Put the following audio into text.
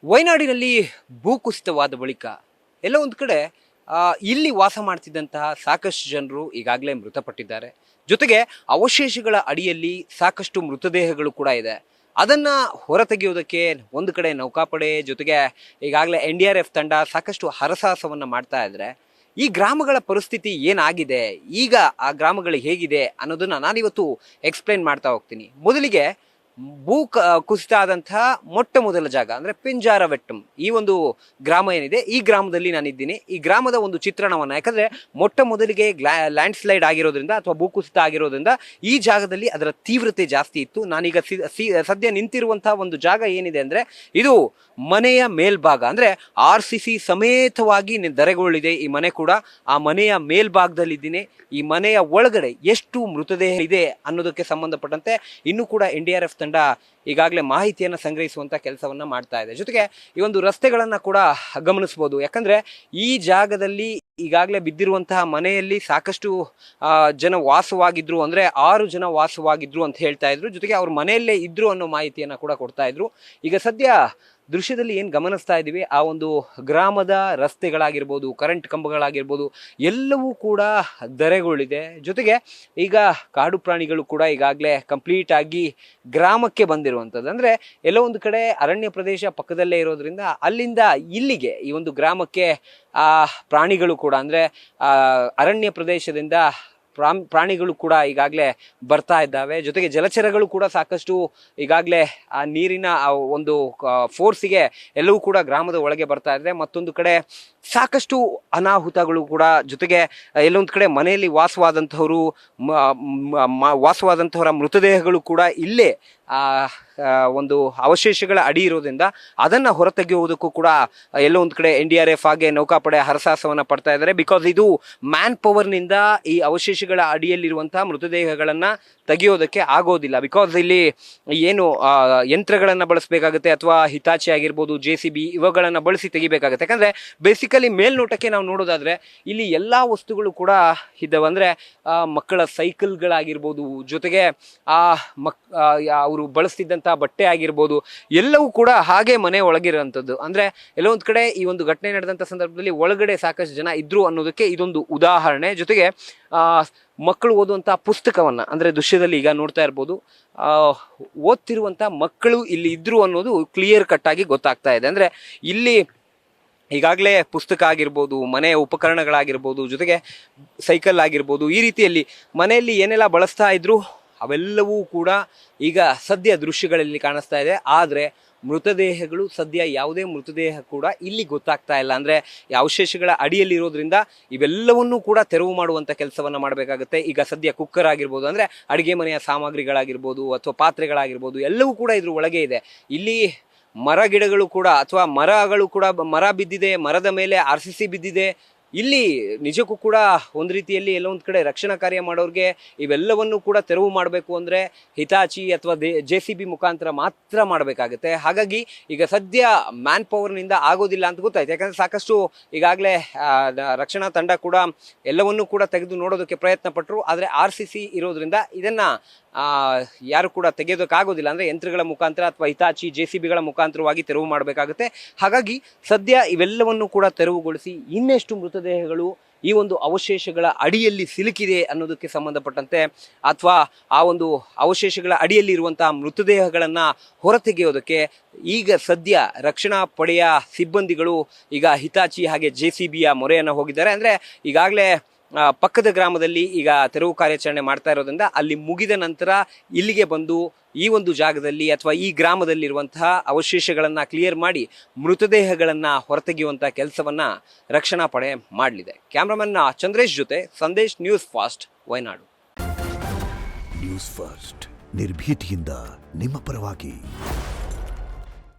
ವಯನಾಡಿನಲ್ಲಿ ಭೂಕುಸಿತವಾದ ಬಳಿಕ ಎಲ್ಲ ಒಂದು ಕಡೆ ಇಲ್ಲಿ ವಾಸ ಮಾಡ್ತಿದ್ದಂತಹ ಸಾಕಷ್ಟು ಜನರು ಈಗಾಗಲೇ ಮೃತಪಟ್ಟಿದ್ದಾರೆ. ಜೊತೆಗೆ ಅವಶೇಷಗಳ ಅಡಿಯಲ್ಲಿ ಸಾಕಷ್ಟು ಮೃತದೇಹಗಳು ಕೂಡ ಇದೆ. ಅದನ್ನ ಹೊರತೆಗೆಯುವುದಕ್ಕೆ ಒಂದು ಕಡೆ ನೌಕಾಪಡೆ ಜೊತೆಗೆ ಈಗಾಗಲೇ NDRF ತಂಡ ಸಾಕಷ್ಟು ಹರಸಾಹಸವನ್ನ ಮಾಡ್ತಾ ಇದ್ರೆ, ಈ ಗ್ರಾಮಗಳ ಪರಿಸ್ಥಿತಿ ಏನಾಗಿದೆ, ಈಗ ಆ ಗ್ರಾಮಗಳು ಹೇಗಿದೆ ಅನ್ನೋದನ್ನ ನಾನಿವತ್ತು ಎಕ್ಸ್ಪ್ಲೈನ್ ಮಾಡ್ತಾ ಹೋಗ್ತೀನಿ. ಮೊದಲಿಗೆ ಕುಸಿತ ಆದಂತಹ ಮೊಟ್ಟ ಮೊದಲ ಜಾಗ ಅಂದ್ರೆ ಪಿಂಜಾರವೆಟ್ಟಂ, ಈ ಒಂದು ಗ್ರಾಮ ಏನಿದೆ, ಈ ಗ್ರಾಮದಲ್ಲಿ ನಾನಿದ್ದೀನಿ. ಈ ಗ್ರಾಮದ ಒಂದು ಚಿತ್ರಣವನ್ನ, ಯಾಕಂದ್ರೆ ಮೊಟ್ಟ ಮೊದಲಿಗೆ ಲ್ಯಾಂಡ್ ಸ್ಲೈಡ್ ಆಗಿರೋದ್ರಿಂದ ಅಥವಾ ಭೂಕುಸಿತ ಆಗಿರೋದ್ರಿಂದ ಈ ಜಾಗದಲ್ಲಿ ಅದರ ತೀವ್ರತೆ ಜಾಸ್ತಿ ಇತ್ತು. ನಾನೀಗ ಸದ್ಯ ನಿಂತಿರುವಂತಹ ಒಂದು ಜಾಗ ಏನಿದೆ ಅಂದ್ರೆ ಇದು ಮನೆಯ ಮೇಲ್ಭಾಗ, ಅಂದ್ರೆ RCC ಸಮೇತವಾಗಿ ಧರೆಗೊಳ್ಳಿದೆ ಈ ಮನೆ ಕೂಡ. ಆ ಮನೆಯ ಮೇಲ್ಭಾಗದಲ್ಲಿದ್ದೀನಿ. ಈ ಮನೆಯ ಒಳಗಡೆ ಎಷ್ಟು ಮೃತದೇಹ ಇದೆ ಅನ್ನೋದಕ್ಕೆ ಸಂಬಂಧಪಟ್ಟಂತೆ ಇನ್ನೂ ಕೂಡ NDRF ತಂಡ ಈಗಾಗಲೇ ಮಾಹಿತಿಯನ್ನು ಸಂಗ್ರಹಿಸುವಂತ ಕೆಲಸವನ್ನ ಮಾಡ್ತಾ ಇದೆ. ಜೊತೆಗೆ ಈ ಒಂದು ರಸ್ತೆಗಳನ್ನ ಕೂಡ ಗಮನಿಸಬಹುದು. ಯಾಕಂದ್ರೆ ಈ ಜಾಗದಲ್ಲಿ ಈಗಾಗಲೇ ಬಿದ್ದಿರುವಂತಹ ಮನೆಯಲ್ಲಿ ಸಾಕಷ್ಟು ಜನ ವಾಸವಾಗಿದ್ರು, ಅಂದ್ರೆ 6 ಜನ ವಾಸವಾಗಿದ್ರು ಅಂತ ಹೇಳ್ತಾ ಇದ್ರು. ಜೊತೆಗೆ ಅವ್ರ ಮನೆಯಲ್ಲೇ ಇದ್ರು ಅನ್ನೋ ಮಾಹಿತಿಯನ್ನ ಕೂಡ ಕೊಡ್ತಾ ಇದ್ರು. ಈಗ ಸದ್ಯ ದೃಶ್ಯದಲ್ಲಿ ಏನು ಗಮನಿಸ್ತಾ ಇದ್ದೀವಿ, ಆ ಒಂದು ಗ್ರಾಮದ ರಸ್ತೆಗಳಾಗಿರ್ಬೋದು, ಕರೆಂಟ್ ಕಂಬಗಳಾಗಿರ್ಬೋದು, ಎಲ್ಲವೂ ಕೂಡ ಧರೆಗೊಳ್ಳಿದೆ. ಜೊತೆಗೆ ಈಗ ಕಾಡು ಪ್ರಾಣಿಗಳು ಕೂಡ ಈಗಾಗಲೇ ಕಂಪ್ಲೀಟ್ ಆಗಿ ಗ್ರಾಮಕ್ಕೆ ಬಂದಿರುವಂಥದ್ದು. ಅಂದ್ರೆ ಎಲ್ಲೋ ಒಂದು ಕಡೆ ಅರಣ್ಯ ಪ್ರದೇಶ ಪಕ್ಕದಲ್ಲೇ ಇರೋದ್ರಿಂದ ಅಲ್ಲಿಂದ ಇಲ್ಲಿಗೆ ಈ ಒಂದು ಗ್ರಾಮಕ್ಕೆ ಪ್ರಾಣಿಗಳು ಕೂಡ, ಅಂದ್ರೆ ಅರಣ್ಯ ಪ್ರದೇಶದಿಂದ ಪ್ರಾಣಿಗಳು ಕೂಡ ಈಗಾಗಲೇ ಬರ್ತಾ ಇದ್ದಾವೆ. ಜೊತೆಗೆ ಜಲಚರಗಳು ಕೂಡ ಸಾಕಷ್ಟು ಈಗಾಗಲೇ ಆ ನೀರಿನ ಒಂದು ಫೋರ್ಸಿಗೆ ಎಲ್ಲವೂ ಕೂಡ ಗ್ರಾಮದ ಒಳಗೆ ಬರ್ತಾ ಇದೆ. ಮತ್ತೊಂದು ಕಡೆ ಸಾಕಷ್ಟು ಅನಾಹುತಗಳು ಕೂಡ, ಜೊತೆಗೆ ಎಲ್ಲೊಂದು ಕಡೆ ಮನೆಯಲ್ಲಿ ವಾಸವಾದಂಥವರ ಮೃತದೇಹಗಳು ಕೂಡ ಇಲ್ಲೇ ಒಂದು ಅವಶೇಷಗಳ ಅಡಿ ಇರೋದ್ರಿಂದ ಅದನ್ನ ಹೊರತೆಗೆಯುವುದಕ್ಕೂ ಕೂಡ ಎಲ್ಲೋ ಒಂದು ಕಡೆ NDRF ಹಾಗೆ ನೌಕಾಪಡೆ ಹರಸಾಹಸವನ್ನ ಪಡ್ತಾ ಇದ್ದಾರೆ. ಬಿಕಾಸ್ ಇದು ಮ್ಯಾನ್ ಪವರ್ನಿಂದ ಈ ಅವಶೇಷಗಳ ಅಡಿಯಲ್ಲಿರುವಂತಹ ಮೃತದೇಹಗಳನ್ನ ತೆಗೆಯೋದಕ್ಕೆ ಆಗೋದಿಲ್ಲ. ಬಿಕಾಸ್ ಇಲ್ಲಿ ಏನು ಯಂತ್ರಗಳನ್ನ ಬಳಸಬೇಕಾಗುತ್ತೆ, ಅಥವಾ ಹಿತಾಚಿ ಆಗಿರ್ಬೋದು, JCB ಇವುಗಳನ್ನ ಬಳಸಿ ತೆಗಿಬೇಕಾಗುತ್ತೆ. ಯಾಕಂದ್ರೆ ಬೇಸಿಕಲಿ ಮೇಲ್ನೋಟಕ್ಕೆ ನಾವು ನೋಡೋದಾದ್ರೆ ಇಲ್ಲಿ ಎಲ್ಲಾ ವಸ್ತುಗಳು ಕೂಡ ಇದ್ದಾವೆ. ಅಂದ್ರೆ ಮಕ್ಕಳ ಸೈಕಲ್ಗಳಾಗಿರ್ಬೋದು, ಜೊತೆಗೆ ಅವರು ಬಳಸ್ತಿದ್ದಂತಹ ಬಟ್ಟೆ ಆಗಿರ್ಬೋದು, ಎಲ್ಲವೂ ಕೂಡ ಹಾಗೆ ಮನೆ ಒಳಗಿರುವಂಥದ್ದು. ಅಂದ್ರೆ ಎಲ್ಲೋ ಒಂದ್ ಕಡೆ ಈ ಒಂದು ಘಟನೆ ನಡೆದಂತ ಸಂದರ್ಭದಲ್ಲಿ ಒಳಗಡೆ ಸಾಕಷ್ಟು ಜನ ಇದ್ರು ಅನ್ನೋದಕ್ಕೆ ಇದೊಂದು ಉದಾಹರಣೆ. ಜೊತೆಗೆ ಮಕ್ಕಳು ಓದುವಂತಹ ಪುಸ್ತಕವನ್ನ, ಅಂದ್ರೆ ದೃಶ್ಯದಲ್ಲಿ ಈಗ ನೋಡ್ತಾ ಇರ್ಬೋದು, ಓದ್ತಿರುವಂತಹ ಮಕ್ಕಳು ಇಲ್ಲಿ ಇದ್ರು ಅನ್ನೋದು ಕ್ಲಿಯರ್ ಕಟ್ ಆಗಿ ಗೊತ್ತಾಗ್ತಾ ಇದೆ. ಅಂದ್ರೆ ಇಲ್ಲಿ ಈಗಾಗಲೇ ಪುಸ್ತಕ ಆಗಿರ್ಬೋದು, ಮನೆಯ ಉಪಕರಣಗಳಾಗಿರ್ಬೋದು, ಜೊತೆಗೆ ಸೈಕಲ್ ಆಗಿರ್ಬೋದು, ಈ ರೀತಿಯಲ್ಲಿ ಮನೆಯಲ್ಲಿ ಏನೆಲ್ಲ ಬಳಸ್ತಾ ಇದ್ರು ಅವೆಲ್ಲವೂ ಕೂಡ ಈಗ ಸದ್ಯ ದೃಶ್ಯಗಳಲ್ಲಿ ಕಾಣಿಸ್ತಾ ಇದೆ. ಆದರೆ ಮೃತದೇಹಗಳು ಸದ್ಯ ಯಾವುದೇ ಮೃತದೇಹ ಕೂಡ ಇಲ್ಲಿ ಗೊತ್ತಾಗ್ತಾ ಇಲ್ಲ. ಅಂದ್ರೆ ಅವಶೇಷಗಳ ಅಡಿಯಲ್ಲಿ ಇರೋದ್ರಿಂದ ಇವೆಲ್ಲವನ್ನೂ ಕೂಡ ತೆರವು ಮಾಡುವಂತ ಕೆಲಸವನ್ನ ಮಾಡಬೇಕಾಗುತ್ತೆ. ಈಗ ಸದ್ಯ ಕುಕ್ಕರ್ ಆಗಿರ್ಬೋದು, ಅಂದ್ರೆ ಅಡಿಗೆ ಮನೆಯ ಸಾಮಗ್ರಿಗಳಾಗಿರ್ಬೋದು, ಅಥವಾ ಪಾತ್ರೆಗಳಾಗಿರ್ಬೋದು, ಎಲ್ಲವೂ ಕೂಡ ಇದ್ರ ಒಳಗೆ ಇದೆ. ಇಲ್ಲಿ ಮರ ಗಿಡಗಳು ಕೂಡ, ಅಥವಾ ಮರ ಬಿದ್ದಿದೆ, ಮರದ ಮೇಲೆ RCC ಬಿದ್ದಿದೆ. ಇಲ್ಲಿ ನಿಜಕ್ಕೂ ಕೂಡ ಒಂದು ರೀತಿಯಲ್ಲಿ ಎಲ್ಲೋ ಒಂದು ಕಡೆ ರಕ್ಷಣಾ ಕಾರ್ಯ ಮಾಡೋರಿಗೆ ಇವೆಲ್ಲವನ್ನು ಕೂಡ ತೆರವು ಮಾಡಬೇಕು ಅಂದ್ರೆ ಹಿತಾಚಿ ಅಥವಾ JCB ಮುಖಾಂತರ ಮಾತ್ರ ಮಾಡಬೇಕಾಗುತ್ತೆ. ಹಾಗಾಗಿ ಈಗ ಸದ್ಯ ಮ್ಯಾನ್ ಪವರ್ನಿಂದ ಆಗೋದಿಲ್ಲ ಅಂತ ಗೊತ್ತಾಯ್ತು. ಯಾಕಂದ್ರೆ ಸಾಕಷ್ಟು ಈಗಾಗಲೇ ರಕ್ಷಣಾ ತಂಡ ಕೂಡ ಎಲ್ಲವನ್ನೂ ಕೂಡ ತೆಗೆದು ನೋಡೋದಕ್ಕೆ ಪ್ರಯತ್ನ ಪಟ್ಟರು. ಆದರೆ RCC ಇರೋದ್ರಿಂದ ಇದನ್ನ ಯಾರು ಕೂಡ ತೆಗೆಯೋದಕ್ಕಾಗೋದಿಲ್ಲ. ಅಂದ್ರೆ ಯಂತ್ರಗಳ ಮುಖಾಂತರ ಅಥವಾ ಹಿತಾಚಿ JCBಗಳ ಮುಖಾಂತರವಾಗಿ ತೆರವು ಮಾಡಬೇಕಾಗುತ್ತೆ. ಹಾಗಾಗಿ ಸದ್ಯ ಇವೆಲ್ಲವನ್ನು ಕೂಡ ತೆರವುಗೊಳಿಸಿ ಇನ್ನೆಷ್ಟು ಮೃತದೇಹಗಳು ಈ ಒಂದು ಅವಶೇಷಗಳ ಅಡಿಯಲ್ಲಿ ಸಿಲುಕಿದೆ ಅನ್ನೋದಕ್ಕೆ ಸಂಬಂಧಪಟ್ಟಂತೆ, ಅಥವಾ ಆ ಒಂದು ಅವಶೇಷಗಳ ಅಡಿಯಲ್ಲಿ ಇರುವಂತಹ ಮೃತದೇಹಗಳನ್ನ ಹೊರತೆಗೆಯೋದಕ್ಕೆ ಈಗ ಸದ್ಯ ರಕ್ಷಣಾ ಪಡೆಯ ಸಿಬ್ಬಂದಿಗಳು ಈಗ ಹಿತಾಚಿ ಹಾಗೆ JCBಯ ಮೊರೆಯನ್ನು ಹೋಗಿದ್ದಾರೆ. ಅಂದ್ರೆ ಈಗಾಗಲೇ ಪಕ್ಕದ ಗ್ರಾಮದಲ್ಲಿ ಈಗ ತೆರವು ಕಾರ್ಯಾಚರಣೆ ಮಾಡ್ತಾ ಇರೋದ್ರಿಂದ ಅಲ್ಲಿ ಮುಗಿದ ನಂತರ ಇಲ್ಲಿಗೆ ಬಂದು ಈ ಒಂದು ಜಾಗದಲ್ಲಿ ಅಥವಾ ಈ ಗ್ರಾಮದಲ್ಲಿರುವಂತಹ ಅವಶೇಷಗಳನ್ನ ಕ್ಲಿಯರ್ ಮಾಡಿ ಮೃತದೇಹಗಳನ್ನ ಹೊರತೆಗೆಯುವಂತಹ ಕೆಲಸವನ್ನ ರಕ್ಷಣಾ ಪಡೆ ಮಾಡಲಿದೆ. ಕ್ಯಾಮ್ರಾಮನ್ ಚಂದ್ರೇಶ್ ಜೊತೆ Sandesh, news fast, Wayanad. News first, ನಿರ್ಭೀತಿಯಿಂದ ನಿಮ್ಮ ಪರವಾಗಿ.